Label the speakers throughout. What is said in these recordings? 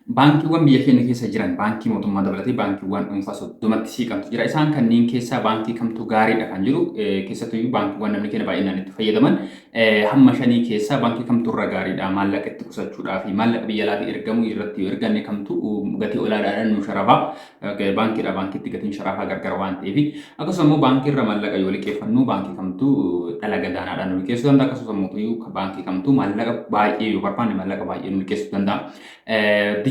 Speaker 1: Baankiiwwan biyya keenya keessa jiran baankii mootummaa dabalatee baankiiwwan dhuunfaa soddomatti siiqamtu jira. Isaan kanneen keessaa baankii kamtu gaariidha kan jiru keessattuu baankiiwwan namni keenya baay'inaan itti fayyadaman hamma shanii keessaa baankii kamtu irra gaariidha maallaqa itti qusachuudhaa fi maallaqa biyya alaatii ergamu irratti yoo erganne kamtu gatii olaanaadhaan nu sharafaa baankiidha. Baankiitti gatiin sharafaa gargar waan ta'eef akkasumas immoo baankii irra maallaqa yoo liqeeffannu baankii kamtu dhala gadaanaadhaan nu liqeessuu danda'a. Akkasumas immoo baankii kamtu maallaqa baay'ee yoo barbaanne maallaqa baay'ee nu liqeessuu danda'a.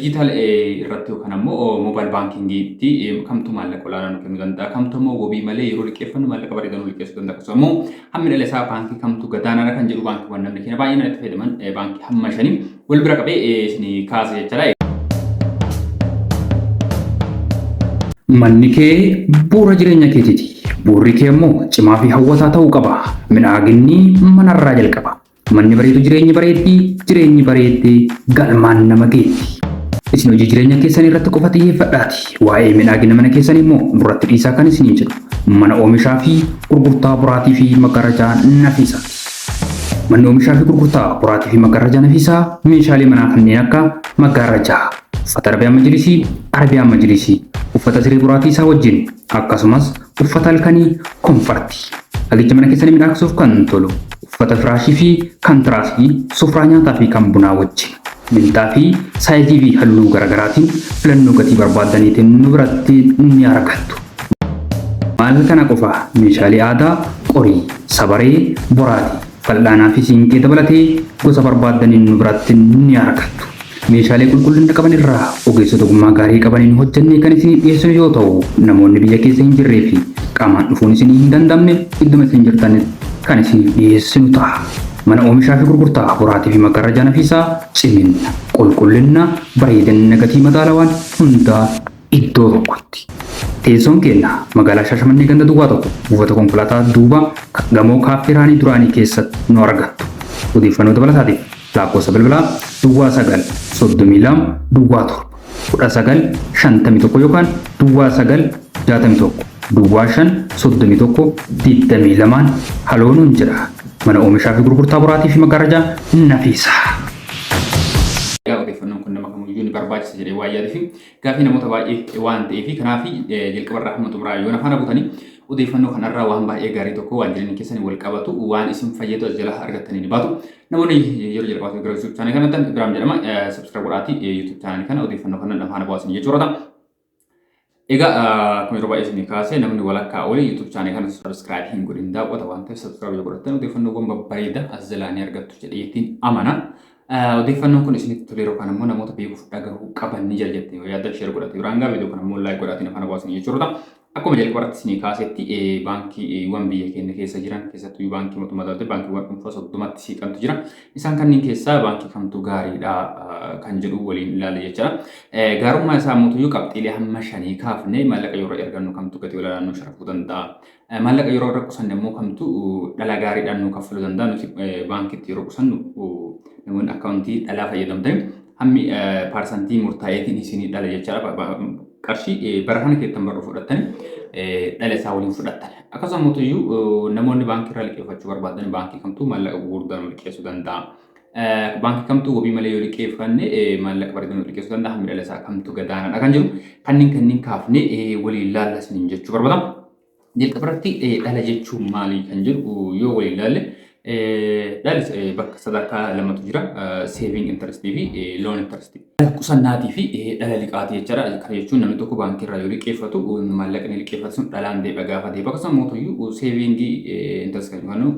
Speaker 1: Digital irratti yookaan ammoo mobile bankingiitti kamtu maallaqa olaanaa nu kennuu danda'a. Kamtu immoo wabii malee yeroo liqeeffannu maallaqa bareedaa nu liqeessuu danda'a. Akkasumas immoo hammi dhala isaa baankii kamtu gadaanaadha kan jedhu baankiiwwan namni keenya baay'inaan itti fayyadaman baankii hamma shanii wal bira qabee isin kaasa jechuudha.
Speaker 2: Manni kee bu'uura jireenya keetiiti. Bu'uurri kee immoo cimaa fi hawwataa ta'uu qaba. Midhaaginni manarraa jalqaba. Manni bareedu jireenyi bareeddi galmaan nama geetti. Isin hojii jireenya keessanii irratti qofa xiyyeeffadhaati. Waa'ee midhaagina mana keessanii immoo duratti dhiisaa kan isinii jedhu mana oomishaa fi gurgurtaa boraatii fi maggarajaa nafiisaati. Manni oomishaa fi gurgurtaa boraatii fi maggarajaa nafiisaa meeshaalee manaa kanneen akka maggarajaa, uffata Arabiyaan majlisii, uffata siree boraatii isaa wajjin akkasumas uffata halkanii komfartii. Hagicha mana keessanii midhaagsuuf kan tolu uffata firaashii fi kan tiraasii, sufraa nyaataa fi kan bunaa wajjin. Mintaa fi saayizii fi halluu garaagaraatiin filannoo gatii barbaadaniitiin nu biratti ni argattu. Maal kana qofa meeshaalee aadaa qorii, sabaree, boraatii, fal'aanaa fi siinqee dabalatee gosa barbaadaniin nu biratti ni argattu. Meeshaalee qulqullina qaban irraa ogeessota ogummaa gaarii qabaniin hojjennee kan isinii dhiyeessinu yoo ta'u, namoonni biyya keessa hin jirree fi qaamaan dhufuun isinii hin dandamne idduma isin jirtan kan isinii dhiyeessinu ta'a. Mana oomishaa fi gurgurtaa boraatii fi maggarajaa nafiisaa cimina, qulqullina, bareedina gatii madaalawaan hundaa iddoo tokkotti. Teessoon keenya magaalaa Shaashamannee ganda duwwaa tokko buufata konkolaataa duuba gamoo kaaffee Raanii Duraanii keessatti nu argattu. Odeeffannoo dabalataatiif lakkoofsa bilbilaa duwwaa 932 duwwaa 7 1951 yookaan duwwaa 961 duwwaa 531 22 haloonuun jira. Mana oomishaa fi gurgurtaa boraatii fi maggarajaa nafiisaa.
Speaker 1: Odeeffannoon kun nama kamiyyuu ni barbaachisa jedhee waa yaadee fi gaaffii namoota baay'ee waan ta'eef kanaaf jalqabarraa hamma xumuraa yoo nafaana butanii odeeffannoo kanarraa waan baay'ee gaarii tokko waan jireenya keessanii wal qabatu waan isin fayyadu as jala argattanii ni baatu. Namoonni yeroo jalqabaatu gara YouTube chaanel kanatti Ibraahim jedhama. Subscribe godhaatii YouTube chaanel kana odeeffannoo kana nafaana baasanii jechuudha. Egaa akkuma yeroo baay'ee isin kaasee namni walakkaa olee YouTube chaanel kana subscribe hin godhin daawwata waan ta'eef subscribe yoo godhattan odeeffannoowwan babbareedaa as jalaa ni argattu jedhee ittiin amana. Odeeffannoon kun isinitti tolee yookaan immoo namoota beekuuf dhagahuu qaban ni jajjatte yoo yaaddan share godhate biraan gaa viidiyoo kana immoo like godhaatiin afaan baasanii jechuudha. Akkuma jalqabarratti isinii kaasetti baankiiwwan biyya keenya keessa jiran keessattuu baankii mootummaa dabalatee baankiiwwan dhuunfaa soddomatti siiqamtu jira. Isaan kanneen keessaa baankii kamtu gaariidha kan jedhu waliin ilaalla jechuudha. Gaarummaa isaa mootuyyuu qabxiilee hamma shanii kaafnee maallaqa yeroo ergannu kamtu gatii olaanaa nu sharafuu danda'a. Maallaqa yeroo irra qusanne immoo kamtu dhala gaariidhaan nu kaffaluu danda'a. Nuti baankiitti yeroo qusannu namoonni akkaawuntii dhalaa fayyadamtanii hammi paarsantii murtaa'eetiin isinii dhala jechuudha. Qarshii bara kana keessan barru fudhattanii dhala isaa waliin fudhattan. Akkasumas mootuyyuu namoonni baankii irraa liqeeffachuu barbaadan baankii kamtu maallaqa gurguddaa nu liqeessuu danda'a. Baankii kamtu wabii malee yoo liqeeffanne maallaqa bareedaa nu liqeessuu danda'a. Hammi dhala isaa kamtu gadaanaadha kan jiru kanneen kaafnee waliin ilaalla isiniin jechuu barbaada. Jalqabarratti dhala jechuun maali kan jedhu yoo waliin ilaalle dhalli bakka sadarkaa lamatu jira. Saving interest fi loan interest. Qusannaatii fi dhala liqaatii jechuudha. Kana jechuun namni tokko baankii irraa yoo liqeeffatu maallaqni liqeeffatu sun dhalaan deebi'a gaafa deebi'a. Akkasumas mootuyyuu saving interest kan jennu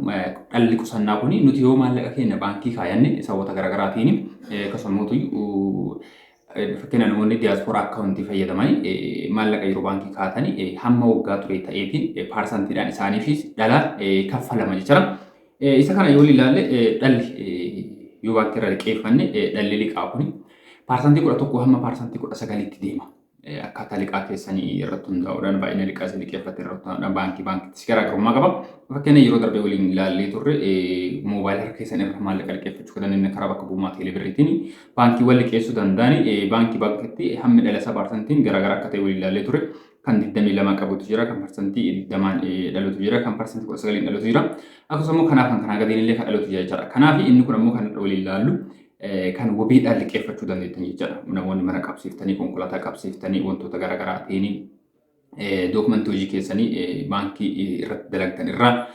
Speaker 1: dhalli qusannaa kun nuti yoo maallaqa keenya baankii kaayanne sababoota garaagaraatiin akkasumas mootuyyuu fakkeenya namoonni diiyaaspooraa akkaawuntii fayyadamanii maallaqa yeroo baankii kaatanii hamma waggaa ture ta'eetiin paarsantiidhaan isaaniifis dhala kaffalama jechuudha. Isa kana yoo ilaalle dhalli yoo baankii irraa liqeeffanne dhalli liqaa kun paarsantii 11 hamma paarsantii 19tti deema. Akkaataa liqaa keessanii irratti hundaa'uudhaan baay'ina liqaa isin liqeeffatte irratti hundaa'uudhaan baankiitti garaagarummaa qaba. Fakkeenya yeroo darbee waliin ilaallee turre moobaayilii harka keessan irra maallaqa liqeeffachuu kan inni karaa bakka bu'ummaa teelebirriitiin baankiiwwan liqeessuu danda'an baankiitti hammi dhala isaa paarsantiin garaagaraa akka ta'e waliin ilaallee turre. Kan 22 qabutu jira, kan parsantii 20 dhalutu jira, kan parsantii 19 dhalutu jira. Akkasumas immoo kanaaf kan kanaa gadiin illee kan dhalutu jira jechuudha. Kanaaf inni kun ammoo kan waliin ilaallu kan wabiidhaan liqeeffachuu dandeettan jechuudha. Namoonni mana qabsiiftanii, konkolaataa qabsiiftanii, wantoota garaagaraatiin dookumentii hojii keessanii baankii irratti dalagdan irraa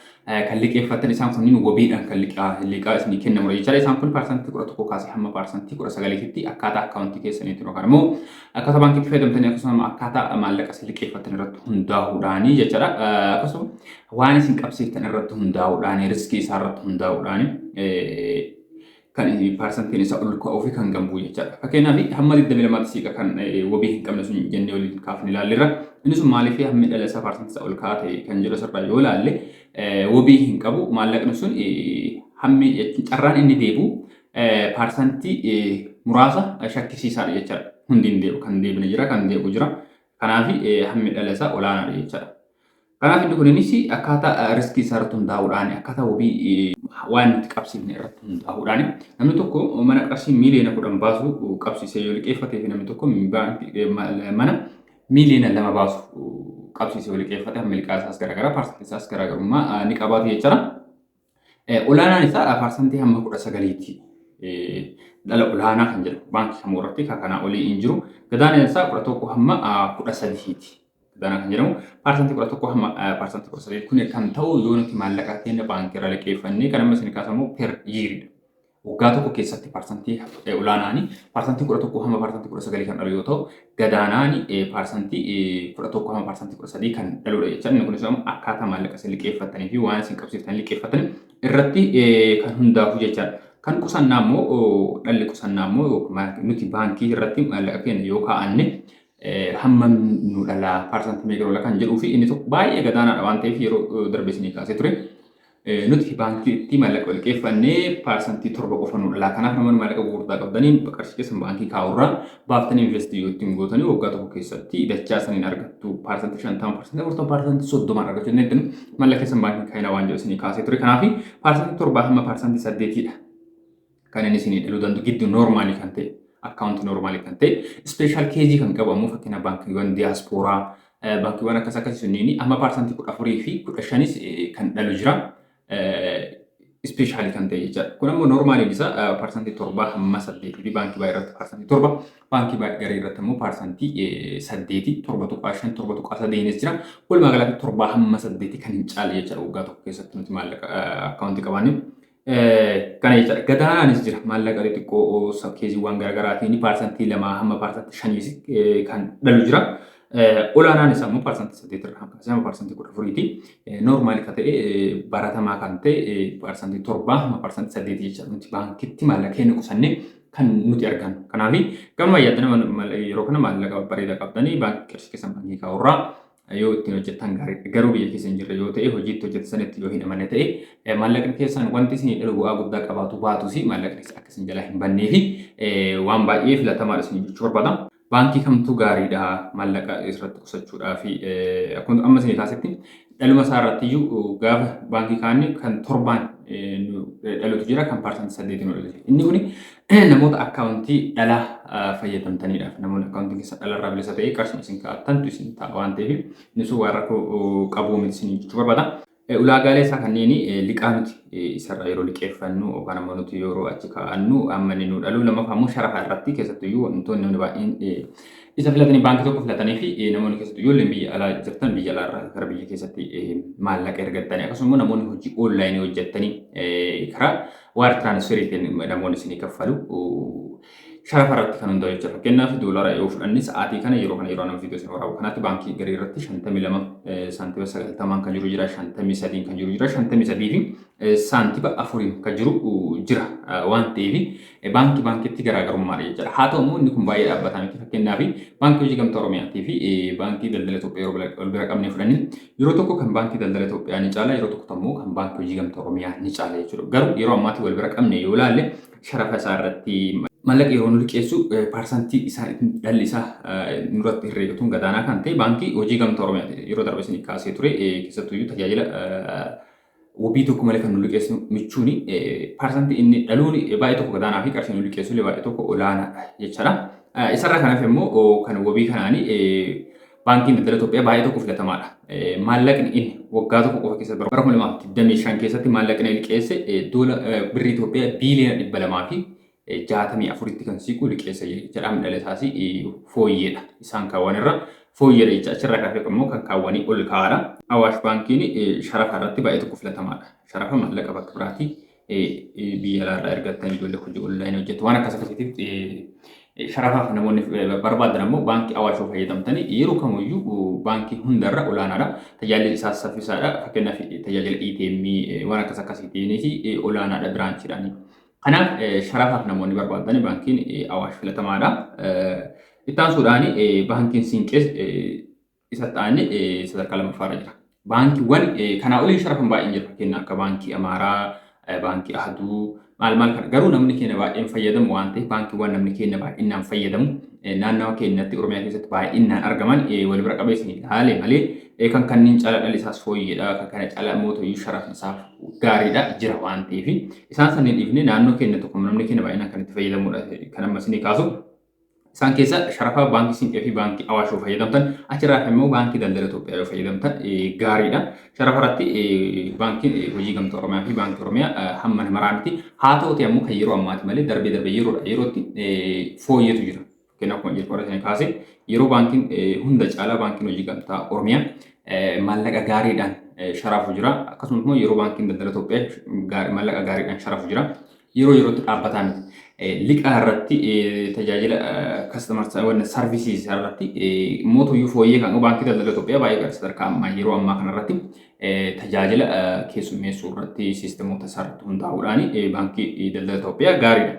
Speaker 1: kan liqeeffatan isaan kunniin wabiidhaan kan liqaa isinii kennamu jechuudha. Isaan kun parsantii 11 kaasee hamma parsantii 19tti akkaataa akkaawuntii keessaniitiin yookaan immoo akkaataa baankiitti fayyadamtanii akkasumas akkaataa maallaqa isin liqeeffatan irratti hundaa'uudhaan jechuudha. Akkasumas waan isin qabsiiftan irratti hundaa'uudhaan riskii isaa irratti hundaa'uudhaan kan parsantiin isaa ol ka'uu fi kan gambu jechuudha. Fakkeenyaaf hamma 22 siiqa kan wabii hin qabne sun jennee waliin kaafne ilaalleerra. Inni sun maaliif hammi dhala isaa parsantii isaa ol kaa'ate kan jedhu sirraa yoo ilaalle wabii hin qabu maallaqni sun hammi carraan inni deebi'u parsantii muraasa shakkisiisaadha jechuudha. Hundi hin deebi'u kan deebine jira kan deebi'u jira. Kanaaf hammi dhala isaa olaanaadha jechuudha. Kanaaf inni kunis akkaataa riskii isaa irratti hundaa'uudhaan akkaataa wabii waan nuti qabsiifne irratti hundaa'uudhaan namni tokko mana qarshii miiliyoona 10 baasu qabsiisee yoo liqeeffatee fi namni tokko mana miiliyoona 2 baasu qabsiisee yoo liqeeffate hammi liqaa isaas garaagaraa parsantii isaas garaagarummaa ni qabaatu jechuudha. Olaanaan isaa parsantii hamma 19tti dhala olaanaa kan jedhamu baankii kamuu irratti kanaa olii hin jiru. Gadaanaan isaa 11 hamma 13tti. Gadaanaa kan jedhamu parsantii 11 hamma parsantii 13 kun kan ta'u yoo nuti maallaqa keenya baankii irraa liqeeffannee kan amma isin kaasamu per yiiridha. Waggaa tokko keessatti parsantii olaanaanii parsantii 11 hamma parsantii 19 kan dhalu yoo ta'u gadaanaan parsantii 11 hamma parsantii 13 kan dhaludha jechuudha. Inni kunis akkaataa maallaqa isin liqeeffatanii fi waan isin qabsiiftan liqeeffatan irratti kan hundaa'u jechuudha. Kan qusannaa immoo dhalli qusannaa immoo nuti baankii irratti maallaqa keenya yoo kaa'anne hamma nu dhalaa parsantii meeqa kan jedhuu fi inni tokko baay'ee gadaanaadha waan ta'eef yeroo darbe isinii kaasee ture. Nuti baankiitti maallaqa liqeeffannee parsantii 7 qofa nu dhalaa. Kanaaf namoonni maallaqa gurguddaa qabdanii qarshii keessan baankii kaa'urraa baaftanii investii yoo ittiin gootanii waggaa tokko keessatti dachaa saniin argattu parsantii 50% 40% parsantii 30 argachuu dandeettan maallaqa keessan baankii kaa'inaa waan jedhu isinii kaasee ture. Kanaaf parsantii 7 hamma parsantii 8dha. Kan inni isinii dhaluu danda'u gidduu noormaalii kan ta'e akkaawuntii noormaalii kan ta'e ispeeshaal keejii kan qabu ammoo fakkeenya baankiiwwan diyaaspooraa baankiiwwan akkasii sunniin amma parsantii 14 fi 15 kan dhalu jira. Ispeeshaalii kan ta'e jechuudha. Kun ammoo noormaaliin isaa parsantii 7 hamma 8 fi baankii baay'ee irratti parsantii 7 baankii baay'ee garee irratti ammoo parsantii 8 7.5 7.3 jira. Walumaa galatti 7 hamma 8 kan hin caalle jechuudha waggaa tokko keessatti nuti maallaqa akkaawuntii qabaanne. Kana jechuudha. Gadaanaanis jira maallaqa xixiqqoo keejiiwwan garaagaraatiin parsantii 2 hamma parsantii 5 kan dhalu jira. Olaanaan isaa immoo parsantii 8 irraa hamma parsantii 14tti noormaali kan ta'e baratamaa kan ta'e parsantii 7 hamma parsantii 8 jechuudha. Nuti baankitti maallaqa keenya qusannee kan nuti argannu. Kanaaf gama yaadana yeroo kana maallaqa bareedaa qabdanii baankii qarshii keessan baankii kaa'urraa yoo ittiin hojjetan gaariidha. Garuu biyya keessa hin jirre yoo ta'e hojiitti hojjetan yoo hin amane ta'e maallaqni keessan wanti isin dhalu bu'aa guddaa qabaatu baatus maallaqni akka isin jalaa hin bannee fi waan baay'ee filatamaadha isin jechuu barbaada. Baankii kamtu gaariidha maallaqa irratti qusachuudhaa fi akkuma amma isin kaasetti dhaluma isaa irratti iyyuu gaafa baankii kaanni kan 7 dhalutu jira kan parsantii 8 nu dhalu. Inni kun namoota akkaawuntii dhalaa fayyadamtaniidhaaf namoonni akkaawuntii keessa dhalarraa bilisa ta'e qarshii isin kaa'attantu isin ta'a waan ta'eef inni sun waan rakkoo qabuu miti isin jechuu barbaada. Ulaagaalee isaa kanneen liqaa nuti isarraa yeroo liqeeffannu yookaan ammoo nuti yeroo achi kaa'annu amma inni nu dhalu lammaffaa immoo sharafa irratti keessattuyyuu wantoonni namni baay'een isa filatanii baankii tokko filatanii fi namoonni keessattuyyuu illee biyya alaa jirtan biyya alaarraa gara biyya keessatti maallaqa ergattanii akkasumas namoonni hojii oonlaayinii hojjettanii karaa waar tiraansferiitiin namoonni isinii kaffalu sharafa irratti kan hundaa'u jechuudha. Fakkeenyaaf doolara yoo fudhanne sa'aatii kana yeroo nama fiidoo isin waraabu kanaatti baankii garii irratti 52 saantiba 90 kan jiru jira 53 kan jiru jira 53 fi saantiba 4 kan jiru jira waan ta'eef baankiitti garaagarummaadha jechuudha. Haa ta'u immoo inni kun baay'ee dhaabbataa miti. Fakkeenyaaf baankii hojii gamtaa Oromiyaatii fi baankii daldala Itoophiyaa yeroo wal bira qabnee fudhanne yeroo tokko kan baankii daldala Itoophiyaa ni caala yeroo tokko immoo kan baankii hojii gamtaa Oromiyaa ni caala jechuudha. Garuu yeroo ammaatti wal bira qabne yoo ilaalle sharafa isaa irratti maallaqa yeroo nu liqeessu parsantii isaa dhalli isaa nurratti herreegatuun gadaanaa kan ta'e baankii hojii gamtaa Oromiyaa yeroo darbe isin kaasee ture keessattuyyuu tajaajila wabii tokko malee kan nu liqeessu michuun parsantii inni dhaluun baay'ee tokko gadaanaa fi qarshii nu liqeessu baay'ee tokko olaanaadha jechaadha. Isarraa kanaaf immoo kan wabii kanaanii baankiin daldala Itoophiyaa baay'ee tokko filatamaadha. Maallaqni inni waggaa tokko qofa keessatti bara 2025 keessatti maallaqni liqeesse birrii Itoophiyaa biiliyoona 200 fi 64tti kan siqu liqeessa jedhama dhala isaas fooyyeedha. Isaan kaawwan irra fooyyeedha jecha achirraa kaafee immoo kan kaawwanii ol kaa'aadha. Awaash baankiin sharafa irratti baay'ee tokko filatamaadha. Sharafa maallaqa bakka biraatti biyya alaarraa ergatanii ijoollee hojii onlaayinii hojjetu waan akkas akkasiitiif sharafaaf namoonni barbaadan ammoo baankii awaashoo fayyadamtanii yeroo kamiyyuu baankii hundarra olaanaadha. Tajaajilli isaas saffisaadha. Fakkeenyaaf tajaajila ATM waan akkas akkasiitiinis olaanaadha biraanchiidhaani. Kanaaf sharafaaf namoonni barbaadan baankiin awaash filatamaadha. Itti aansuudhaan baankiin siinqees isa ta'anii sadarkaa lammaffaarra jira. Baankiiwwan kanaa olii sharafan baay'een jira. Fakkeenyaaf akka baankii Amaaraa, baankii Ahaduu maal kana garuu namni keenya baay'een fayyadamu waan ta'eef baankiiwwan namni keenya baay'inaan fayyadamu naannoo keenyatti Oromiyaa keessatti baay'inaan argaman wal bira qabeessanii ilaalee malee kan kanneen caalaa dhalli isaas fooyyeedha. Kan kana caalaa mootoyyuu sharafni isaaf gaariidha jira waan ta'eef isaan sanneen dhiifnee naannoo keenya tokko namni keenya baay'inaan kan itti fayyadamudha. Kan ammas ni kaasu. Isaan keessa sharafa baankii siinqee fi baankii awaashoo fayyadamtan achirraa immoo baankii daldala Itoophiyaa yoo fayyadamtan gaariidha. Sharafa irratti baankiin hojii gamtaa Oromiyaa fi baankii Oromiyaa hamma namarraa miti. Haa ta'uti ammoo kan yeroo ammaati malee darbee yerootti fooyyeetu jira. Fakkeenyaaf akkuma jedhu qoratanii kaase yeroo baankiin hunda caalaa baankiin hojii gamtaa Oromiyaa maallaqa gaariidhaan sharafu jira. Akkasumas immoo yeroo baankiin daldala Itoophiyaa maallaqa gaariidhaan sharafu jira. Yerootti dhaabbataa miti. Liqaa irratti tajaajila customer services irratti mootoyyuu fooyyee kan baankii daldala Itoophiyaa baay'ee gara sadarkaa ammaa yeroo ammaa kanarratti tajaajila keessummeessuu irratti siistemoota isaarratti hundaa'uudhaan baankii daldala Itoophiyaa gaariidha.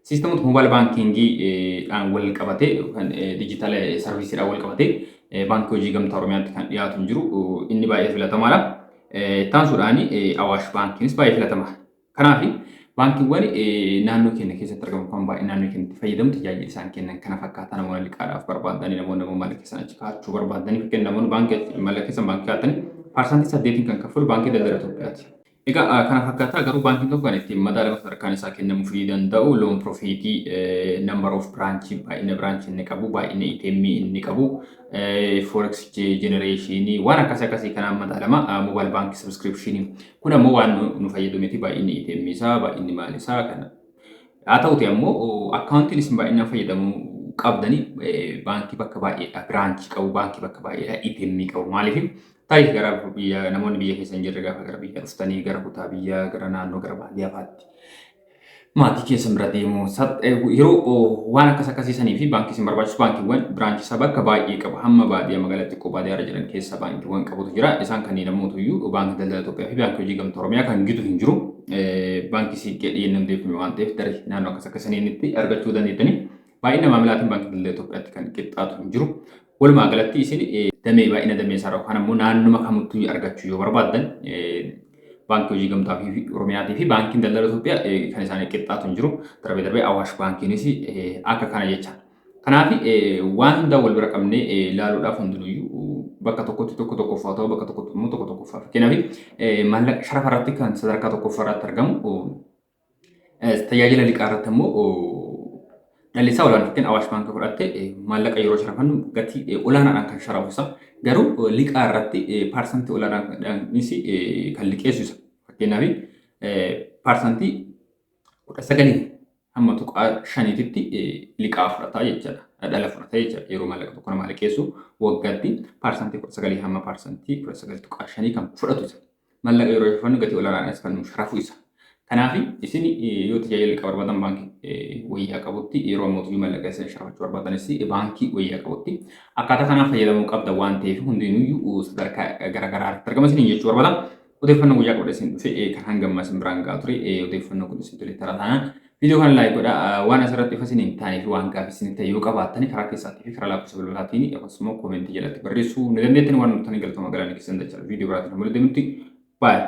Speaker 1: Siistemoota moobaayil baankiingiidhaan wal qabatee yookaan dijitaala sarviisiidhaan wal qabatee baankii hojii gamtaa Oromiyaatti kan dhiyaatu hin jiru inni baay'ee filatamaadha. Taansuudhaan awaash baankiinis baay'ee filatama. Kanaaf baankiiwwan naannoo keenya keessatti argamu kan baay'ee naannoo keenyatti fayyadamu tajaajila isaan kennan kana fakkaata namoonni liqaadhaaf barbaadanii namoonni maallaqa keessan achi kaa'achuu barbaadanii fakkeenyaaf namoonni baankii maallaqa keessan baankii kaa'atanii parsantii 8 kan kaffalu baankii daldala Itoophiyaati. Egaa kana fakkaata garuu baankiin tokko kan ittiin madaalama sadarkaan isaa kennamuufii danda'u loon profiitii number of branch baay'ina branch inni qabu baay'ina ATM inni qabu forex generation waan akkasii kanaan madaalama mobile bank subscription kun ammoo waan nu fayyadu miti baay'inni ATM isaa baay'inni maal isaa kana haa ta'uti ammoo akkaawuntiin isin baay'inaan fayyadamu qabdanii baankii bakka baay'eedha branch qabu baankii bakka baay'eedha ATM qabu maaliif taayif gara biyya namoonni biyya keessa hin jirre gaafa gara biyya dhuftanii gara kutaa biyya gara naannoo gara baadiyyaa faatti maatii keessa bira deemu yeroo waan akkasii fi baankii isin barbaachisu baankiiwwan biraanchii isaa bakka baay'ee qaba hamma baadiyyaa magaalaa xiqqoo baadiyyaa jiran keessa baankiiwwan qabutu jira isaan kanneen namootuyyu baankii daldala Itoophiyaa fi baankii hojii gamtaa Oromiyaa kan gitu hin jiru baankii siinqee dhiyeennamteef waan ta'eef daree naannoo akkasaniinitti argachuu dandeettanii baay'ina maamilaatiin baankii daldala Itoophiyaatti kan qixxaatu hin jiru. Walumaa galatti isin damee baay'ina damee isaa yookaan ammoo naannuma kamittuu argachuu yoo barbaaddan baankii hojii gamtaa fi Oromiyaatii fi baankiin daldala Itoophiyaa kan isaan qixxaatu hin jiru. Darbee awaash baankiinis akka kana jecha. Kanaaf waan hundaa wal bira qabnee ilaaluudhaaf hundinuyyuu bakka tokkotti tokkoffaa ta'u bakka tokkotti immoo tokkoffaa. Fakkeenyaaf maallaqa sharafa irratti kan sadarkaa tokkoffaa irratti argamu tajaajila liqaa irratti immoo dhalli isaa olaanaa fakkeen awaash baankii fudhatte maallaqa yeroo sharafannu gatii olaanaadhaan kan sharafu isa garuu liqaa irratti parsantii olaanaadhaanis kan liqeessu isa fakkeenyaaf parsantii 19 hamma 5tti liqaa fudhataa jechaadha. Dhala fudhataa jecha yeroo maallaqa tokko nama liqeessu waggaatti parsantii 19 hamma parsantii 19.5 kan fudhatu isa maallaqa yeroo sharafannu gatii olaanaadhaanis kan sharafu isa. Kanaaf isin yoo tajaajila liqaa barbaadan baankii wayyaa qabutti yeroo mootummaa maallaqa isa sharafachuu barbaadanis baankii wayyaa qabutti akkaataa kanaan fayyadamuu qabda waan ta'eef hundinuyyuu sadarkaa garaagaraatti argama isin jechuu barbaada. Odeeffannoo guyyaa qabda isin dhufe kan hanga isin biraan gahaa ture odeeffannoo kun isin tole taraa viidiyoo kana laayik godha waan asirratti ifa isin hin taane fi waan gaaffii isin ta'e yoo qabaattan karaa keessaatii fi karaa lakkoofsa bilbilaatiin akkasumas koomentii jalatti barreessuu ni dandeettan waan nutti galtuma galaan keessan dachaa viidiyoo biraatiin mul'atu baay'ee.